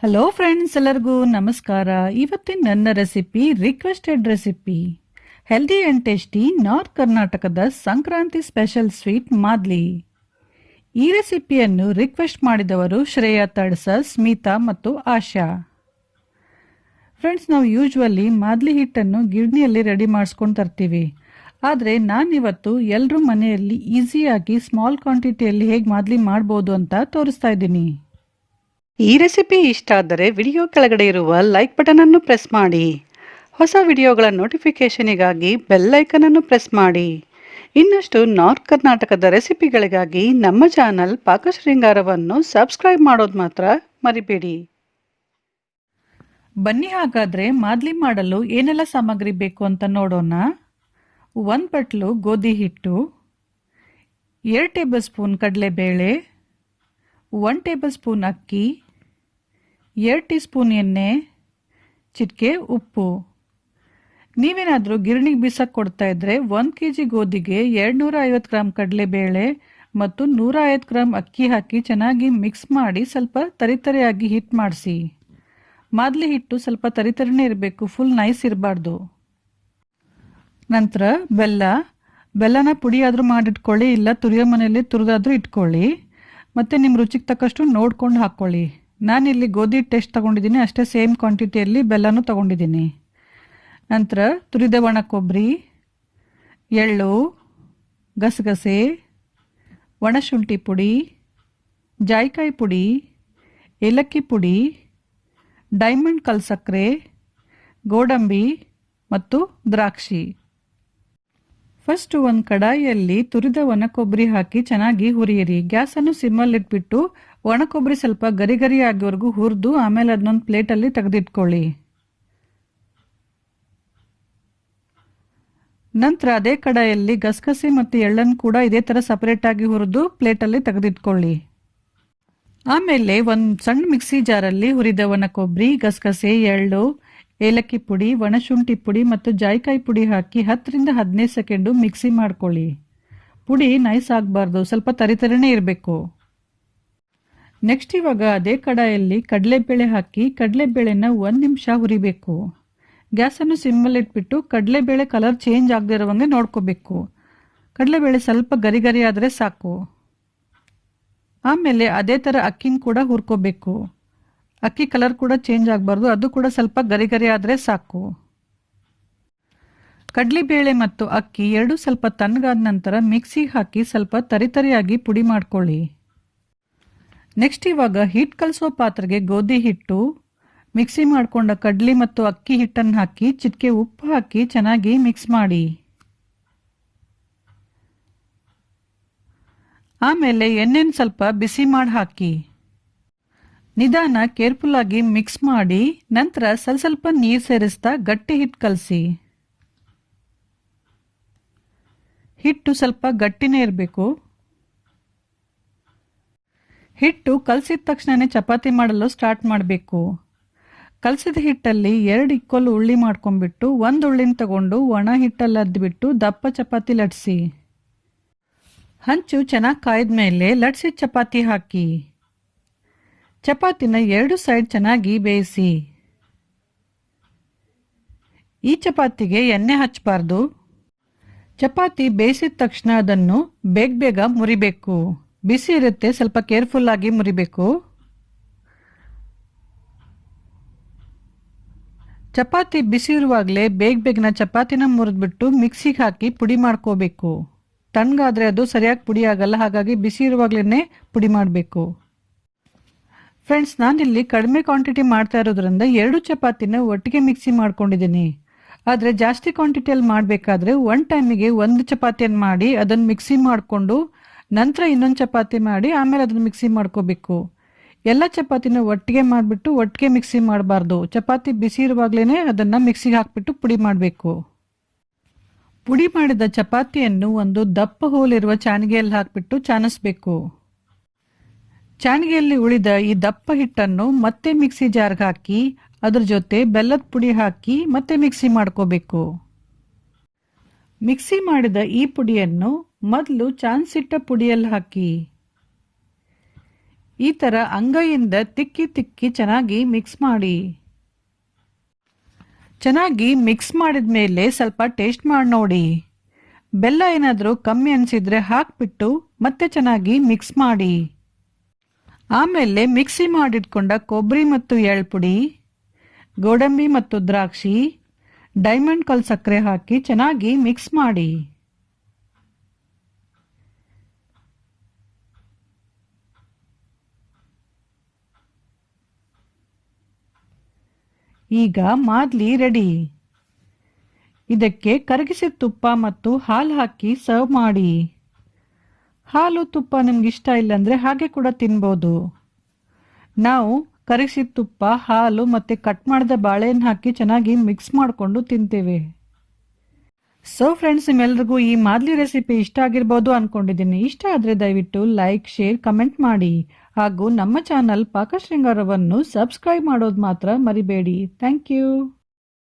Hello friends, ಎಲ್ಲರಿಗೂ ನಮಸ್ಕಾರ. ಇವತ್ತಿನ ನನ್ನ recipe requested recipe, healthy and tasty north ಕರ್ನಾಟಕದ ಸಂಕ್ರಾಂತಿ ಸ್ಪೆಷಲ್ ಸ್ವೀಟ್ ಮಾದ್ಲಿ. ಈ ರೆಸಿಪಿಯನ್ನು ರಿಕ್ವೆಸ್ಟ್ ಮಾಡಿದವರು ಶ್ರೇಯಾ ತಡ್ಸ, ಸ್ಮಿತಾ ಮತ್ತು ಆಶಾ. ಫ್ರೆಂಡ್ಸ್, ನಾವು ಯೂಶ್ವಲಿ ಮಾದ್ಲಿ ಹಿಟ್ಟನ್ನು ಗಿರಣಿಯಲ್ಲಿ ರೆಡಿ ಮಾಡಿಸ್ಕೊಂಡು ತರ್ತೀವಿ. ಆದರೆ ನಾನಿವತ್ತು ಎಲ್ಲರೂ ಮನೆಯಲ್ಲಿ ಈಸಿಯಾಗಿ ಸ್ಮಾಲ್ ಕ್ವಾಂಟಿಟಿಯಲ್ಲಿ ಹೇಗೆ ಮಾದ್ಲಿ ಮಾಡ್ಬೋದು ಅಂತ ತೋರಿಸ್ತಾ ಇದ್ದೀನಿ. ಈ ರೆಸಿಪಿ ಇಷ್ಟ ಆದರೆ ವಿಡಿಯೋ ಕೆಳಗಡೆ ಇರುವ ಲೈಕ್ ಬಟನ್ ಅನ್ನು ಪ್ರೆಸ್ ಮಾಡಿ. ಹೊಸ ವಿಡಿಯೋಗಳ ನೋಟಿಫಿಕೇಷನಿಗಾಗಿ ಬೆಲ್ ಐಕನ್ ಅನ್ನು ಪ್ರೆಸ್ ಮಾಡಿ. ಇನ್ನಷ್ಟು ನಾರ್ತ್ ಕರ್ನಾಟಕದ ರೆಸಿಪಿಗಳಿಗಾಗಿ ನಮ್ಮ ಚಾನಲ್ ಪಾಕಶೃಂಗಾರವನ್ನು ಸಬ್ಸ್ಕ್ರೈಬ್ ಮಾಡೋದು ಮಾತ್ರ ಮರಿಬೇಡಿ. ಬನ್ನಿ, ಹಾಗಾದರೆ ಮಾದ್ಲಿ ಮಾಡಲು ಏನೆಲ್ಲ ಸಾಮಗ್ರಿ ಬೇಕು ಅಂತ ನೋಡೋಣ. 1 ಬಟ್ಲು ಗೋಧಿ ಹಿಟ್ಟು, 2 ಟೇಬಲ್ ಸ್ಪೂನ್ ಕಡಲೆಬೇಳೆ, 1 ಟೇಬಲ್ ಸ್ಪೂನ್ ಅಕ್ಕಿ, 2 ಟೀ ಸ್ಪೂನ್ ಎಣ್ಣೆ, ಚಿಟಿಕೆ ಉಪ್ಪು. ನೀವೇನಾದರೂ ಗಿರಣಿಗೆ ಬೀಸಕ್ಕೆ ಕೊಡ್ತಾ ಇದ್ದರೆ 1 kg ಗೋಧಿಗೆ 250 ಗ್ರಾಂ ಕಡಲೆಬೇಳೆ ಮತ್ತು 150 ಗ್ರಾಂ ಅಕ್ಕಿ ಹಾಕಿ ಚೆನ್ನಾಗಿ ಮಿಕ್ಸ್ ಮಾಡಿ ಸ್ವಲ್ಪ ತರಿತರಿಯಾಗಿ ಹಿಟ್ಟು ಮಾಡಿಸಿ. ಮಾದ್ಲಿ ಹಿಟ್ಟು ಸ್ವಲ್ಪ ತರಿತರಿನೇ ಇರಬೇಕು, ಫುಲ್ ನೈಸ್ ಇರಬಾರ್ದು. ನಂತರ ಬೆಲ್ಲನ ಪುಡಿ ಆದರೂ ಮಾಡಿಟ್ಕೊಳ್ಳಿ, ಇಲ್ಲ ತುರಿಯೋ ಮನೆಯಲ್ಲಿ ತುರಿದಾದರೂ ಇಟ್ಕೊಳ್ಳಿ. ಮತ್ತು ನಿಮ್ಮ ರುಚಿಗೆ ತಕ್ಕಷ್ಟು ನೋಡ್ಕೊಂಡು ಹಾಕ್ಕೊಳ್ಳಿ. ನಾನಿಲ್ಲಿ ಗೋಧಿ ಟೇಸ್ಟ್ ತೊಗೊಂಡಿದ್ದೀನಿ, ಅಷ್ಟೇ ಸೇಮ್ ಕ್ವಾಂಟಿಟಿಯಲ್ಲಿ ಬೆಲ್ಲನೂ ತೊಗೊಂಡಿದ್ದೀನಿ. ನಂತರ ತುರಿದ ಒಣ ಕೊಬ್ಬರಿ, ಎಳ್ಳು, ಗಸಗಸೆ, ಒಣಶುಂಠಿ ಪುಡಿ, ಜಾಯಿಕಾಯಿ ಪುಡಿ, ಏಲಕ್ಕಿ ಪುಡಿ, ಡೈಮಂಡ್ ಕಲ್ಸಕ್ಕರೆ, ಗೋಡಂಬಿ ಮತ್ತು ದ್ರಾಕ್ಷಿ. ಫಸ್ಟ್ ಒಂದು ಕಡಾಯಿಯಲ್ಲಿ ತುರಿದ ಒಣ ಕೊಬ್ಬರಿ ಹಾಕಿ ಚೆನ್ನಾಗಿ ಹುರಿಯಿರಿ. ಗ್ಯಾಸನ್ನು ಸಿಮ್ಮಲ್ಲಿಟ್ಬಿಟ್ಟು ಒಣ ಕೊಬ್ಬರಿ ಸ್ವಲ್ಪ ಗರಿ ಗರಿ ಆಗೋವರೆಗೂ ಹುರಿದು ಆಮೇಲೆ ಅದನ್ನೊಂದು ಪ್ಲೇಟಲ್ಲಿ ತೆಗೆದಿಟ್ಕೊಳ್ಳಿ. ನಂತರ ಅದೇ ಕಡಾಯಿಯಲ್ಲಿ ಗಸಗಸೆ ಮತ್ತು ಎಳ್ಳನ್ನು ಕೂಡ ಇದೇ ಥರ ಸಪರೇಟಾಗಿ ಹುರಿದು ಪ್ಲೇಟಲ್ಲಿ ತೆಗೆದಿಟ್ಕೊಳ್ಳಿ. ಆಮೇಲೆ ಒಂದು ಸಣ್ಣ ಮಿಕ್ಸಿ ಜಾರಲ್ಲಿ ಹುರಿದ ಒಣ ಕೊಬ್ಬರಿ, ಗಸಗಸೆ, ಎಳ್ಳು, ಏಲಕ್ಕಿ ಪುಡಿ, ಒಣಶುಂಠಿ ಪುಡಿ ಮತ್ತು ಜಾಯಿಕಾಯಿ ಪುಡಿ ಹಾಕಿ 10 ರಿಂದ 15 ಸೆಕೆಂಡು ಮಿಕ್ಸಿ ಮಾಡ್ಕೊಳ್ಳಿ. ಪುಡಿ ನೈಸ್ ಆಗಬಾರ್ದು, ಸ್ವಲ್ಪ ತರಿತರಿನೇ ಇರಬೇಕು. ನೆಕ್ಸ್ಟ್ ಇವಾಗ ಅದೇ ಕಡಾಯಲ್ಲಿ ಕಡಲೆಬೇಳೆ ಹಾಕಿ ಕಡಲೆಬೇಳೆನ 1 ನಿಮಿಷ ಹುರಿಬೇಕು. ಗ್ಯಾಸನ್ನು ಸಿಮ್ಮಲ್ಲಿಟ್ಬಿಟ್ಟು ಕಡಲೆಬೇಳೆ ಕಲರ್ ಚೇಂಜ್ ಆಗದೆ ಇರೋವಂಗೆ ನೋಡ್ಕೋಬೇಕು. ಕಡಲೆಬೇಳೆ ಸ್ವಲ್ಪ ಗರಿ ಗರಿ ಆದರೆ ಸಾಕು. ಆಮೇಲೆ ಅದೇ ಥರ ಅಕ್ಕಿನ ಕೂಡ ಹುರ್ಕೋಬೇಕು. ಅಕ್ಕಿ ಕಲರ್ ಕೂಡ ಚೇಂಜ್ ಆಗಬಾರ್ದು, ಅದು ಕೂಡ ಸ್ವಲ್ಪ ಗರಿ ಗರಿ ಆದರೆ ಸಾಕು. ಕಡಲೆಬೇಳೆ ಮತ್ತು ಅಕ್ಕಿ ಎರಡೂ ಸ್ವಲ್ಪ ತಣ್ಣಗಾದ ನಂತರ ಮಿಕ್ಸಿಗೆ ಹಾಕಿ ಸ್ವಲ್ಪ ತರಿತರಿಯಾಗಿ ಪುಡಿ ಮಾಡ್ಕೊಳ್ಳಿ. ನೆಕ್ಸ್ಟ್ ಇವಾಗ ಹಿಟ್ಟು ಕಲಸೋ ಪಾತ್ರೆಗೆ ಗೋಧಿ ಹಿಟ್ಟು, ಮಿಕ್ಸಿ ಮಾಡಿಕೊಂಡ ಕಡಲೆ ಮತ್ತು ಅಕ್ಕಿ ಹಿಟ್ಟನ್ನು ಹಾಕಿ ಚಿಟಿಕೆ ಉಪ್ಪು ಹಾಕಿ ಚೆನ್ನಾಗಿ ಮಿಕ್ಸ್ ಮಾಡಿ. ಆಮೇಲೆ ಎಣ್ಣೆನ ಸ್ವಲ್ಪ ಬಿಸಿ ಮಾಡಿ ಹಾಕಿ ನಿಧಾನ ಕೇರ್ಫುಲ್ಲಾಗಿ ಮಿಕ್ಸ್ ಮಾಡಿ ನಂತರ ಸ್ವಲ್ಪ ನೀರು ಸೇರಿಸ್ತಾ ಗಟ್ಟಿ ಹಿಟ್ಟು ಕಲಸಿ. ಹಿಟ್ಟು ಸ್ವಲ್ಪ ಗಟ್ಟಿನೇ ಇರಬೇಕು. ಹಿಟ್ಟು ಕಲಸಿದ ತಕ್ಷಣನೇ ಚಪಾತಿ ಮಾಡಲು ಸ್ಟಾರ್ಟ್ ಮಾಡಬೇಕು. ಕಲಸಿದ ಹಿಟ್ಟಲ್ಲಿ 2 ಈಕ್ವಲ್ ಉಳ್ಳಿ ಮಾಡ್ಕೊಂಡ್ಬಿಟ್ಟು 1 ಉಳ್ಳಿನ ತಗೊಂಡು ಒಣ ಹಿಟ್ಟಲ್ಲಿ ಅದ್ಬಿಟ್ಟು ದಪ್ಪ ಚಪಾತಿ ಲಟ್ಸಿ. ಹಂಚು ಚೆನ್ನಾಗಿ ಕಾಯ್ದ ಮೇಲೆ ಲಟ್ಸಿದ ಚಪಾತಿ ಹಾಕಿ ಚಪಾತಿನ 2 ಸೈಡ್ ಚೆನ್ನಾಗಿ ಬೇಯಿಸಿ. ಈ ಚಪಾತಿಗೆ ಎಣ್ಣೆ ಹಚ್ಚಬಾರ್ದು. ಚಪಾತಿ ಬೇಯಿಸಿದ ತಕ್ಷಣ ಅದನ್ನು ಬೇಗ ಮುರಿಬೇಕು. ಬಿಸಿ ಇರುತ್ತೆ, ಸ್ವಲ್ಪ ಕೇರ್ಫುಲ್ಲಾಗಿ ಮುರಿಬೇಕು. ಚಪಾತಿ ಬಿಸಿ ಇರುವಾಗಲೇ ಬೇಗನ ಚಪಾತಿನ ಮುರಿದ್ಬಿಟ್ಟು ಮಿಕ್ಸಿಗೆ ಹಾಕಿ ಪುಡಿ ಮಾಡ್ಕೋಬೇಕು. ತಣ್ಣಗಾದರೆ ಅದು ಸರಿಯಾಗಿ ಪುಡಿ ಆಗಲ್ಲ, ಹಾಗಾಗಿ ಬಿಸಿ ಇರುವಾಗಲೇ ಪುಡಿ ಮಾಡಬೇಕು. ಫ್ರೆಂಡ್ಸ್, ನಾನಿಲ್ಲಿ ಕಡಿಮೆ ಕ್ವಾಂಟಿಟಿ ಮಾಡ್ತಾ ಇರೋದ್ರಿಂದ 2 ಚಪಾತಿನ ಒಟ್ಟಿಗೆ ಮಿಕ್ಸಿ ಮಾಡ್ಕೊಂಡಿದ್ದೀನಿ. ಆದರೆ ಜಾಸ್ತಿ ಕ್ವಾಂಟಿಟಿಯಲ್ಲಿ ಮಾಡಬೇಕಾದ್ರೆ 1 ಟೈಮಿಗೆ 1 ಚಪಾತಿಯನ್ನು ಮಾಡಿ ಅದನ್ನು ಮಿಕ್ಸಿ ಮಾಡಿಕೊಂಡು ನಂತರ ಇನ್ನೊಂದು ಚಪಾತಿ ಮಾಡಿ ಆಮೇಲೆ ಅದನ್ನು ಮಿಕ್ಸಿ ಮಾಡ್ಕೋಬೇಕು. ಎಲ್ಲ ಚಪಾತಿನ ಒಟ್ಟಿಗೆ ಮಾಡಿಬಿಟ್ಟು ಒಟ್ಟಿಗೆ ಮಿಕ್ಸಿ ಮಾಡಬಾರ್ದು. ಚಪಾತಿ ಬಿಸಿ ಇರುವಾಗಲೇ ಅದನ್ನು ಮಿಕ್ಸಿಗೆ ಹಾಕಿಬಿಟ್ಟು ಪುಡಿ ಮಾಡಬೇಕು. ಪುಡಿ ಮಾಡಿದ ಚಪಾತಿಯನ್ನು ಒಂದು ದಪ್ಪ ಹೋಲಿರುವ ಚಾಣಿಗೆಯಲ್ಲಿ ಹಾಕಿಬಿಟ್ಟು ಚಾಣಿಸ್ಬೇಕು. ಚಾಣಿಗೆಯಲ್ಲಿ ಉಳಿದ ಈ ದಪ್ಪ ಹಿಟ್ಟನ್ನು ಮತ್ತೆ ಮಿಕ್ಸಿ ಜಾರ್ಗೆ ಹಾಕಿ ಅದ್ರ ಜೊತೆ ಬೆಲ್ಲದ ಪುಡಿ ಹಾಕಿ ಮತ್ತೆ ಮಿಕ್ಸಿ ಮಾಡ್ಕೋಬೇಕು. ಮಿಕ್ಸಿ ಮಾಡಿದ ಈ ಪುಡಿಯನ್ನು ಮೊದಲು ಚಾನ್ಸಿಟ್ಟ ಪುಡಿಯಲ್ಲಿ ಹಾಕಿ ಈ ಥರ ಅಂಗೈಯಿಂದ ತಿಕ್ಕಿ ತಿಕ್ಕಿ ಚೆನ್ನಾಗಿ ಮಿಕ್ಸ್ ಮಾಡಿ. ಚೆನ್ನಾಗಿ ಮಿಕ್ಸ್ ಮಾಡಿದ ಮೇಲೆ ಸ್ವಲ್ಪ ಟೇಸ್ಟ್ ಮಾಡಿ ನೋಡಿ. ಬೆಲ್ಲ ಏನಾದರೂ ಕಮ್ಮಿ ಅನಿಸಿದ್ರೆ ಹಾಕ್ಬಿಟ್ಟು ಮತ್ತೆ ಚೆನ್ನಾಗಿ ಮಿಕ್ಸ್ ಮಾಡಿ. ಆಮೇಲೆ ಮಿಕ್ಸಿ ಮಾಡಿಟ್ಕೊಂಡ ಕೊಬ್ಬರಿ ಮತ್ತು ಎಳ್ಪುಡಿ, ಗೋಡಂಬಿ ಮತ್ತು ದ್ರಾಕ್ಷಿ, ಡೈಮಂಡ್ ಕಲ್ ಸಕ್ಕರೆ ಹಾಕಿ ಚೆನ್ನಾಗಿ ಮಿಕ್ಸ್ ಮಾಡಿ. ಈಗ ಮಾದ್ಲಿ ರೆಡಿ. ಇದಕ್ಕೆ ಕರಗಿಸಿದ ತುಪ್ಪ ಮತ್ತು ಹಾಲು ಹಾಕಿ ಸರ್ವ್ ಮಾಡಿ. ಹಾಲು ತುಪ್ಪ ನಿಮ್ಗೆ ಇಷ್ಟ ಇಲ್ಲಾಂದರೆ ಹಾಗೆ ಕೂಡ ತಿನ್ಬೋದು. ನಾವು ಕರಗಿಸಿದ ತುಪ್ಪ, ಹಾಲು ಮತ್ತು ಕಟ್ ಮಾಡಿದ ಬಾಳೆಹಣ್ಣು ಹಾಕಿ ಚೆನ್ನಾಗಿ ಮಿಕ್ಸ್ ಮಾಡಿಕೊಂಡು ತಿಂತೇವೆ. ಸೊ ಫ್ರೆಂಡ್ಸ್, ನಿಮ್ಮೆಲ್ರಿಗೂ ಈ ಮಾದ್ಲಿ ರೆಸಿಪಿ ಇಷ್ಟ ಆಗಿರ್ಬೋದು ಅಂದ್ಕೊಂಡಿದ್ದೀನಿ. ಇಷ್ಟ ಆದರೆ ದಯವಿಟ್ಟು ಲೈಕ್, ಶೇರ್, ಕಮೆಂಟ್ ಮಾಡಿ. ಹಾಗೂ ನಮ್ಮ ಚಾನಲ್ ಪಾಕಶೃಂಗಾರವನ್ನು ಸಬ್ಸ್ಕ್ರೈಬ್ ಮಾಡೋದು ಮಾತ್ರ ಮರಿಬೇಡಿ. Thank you.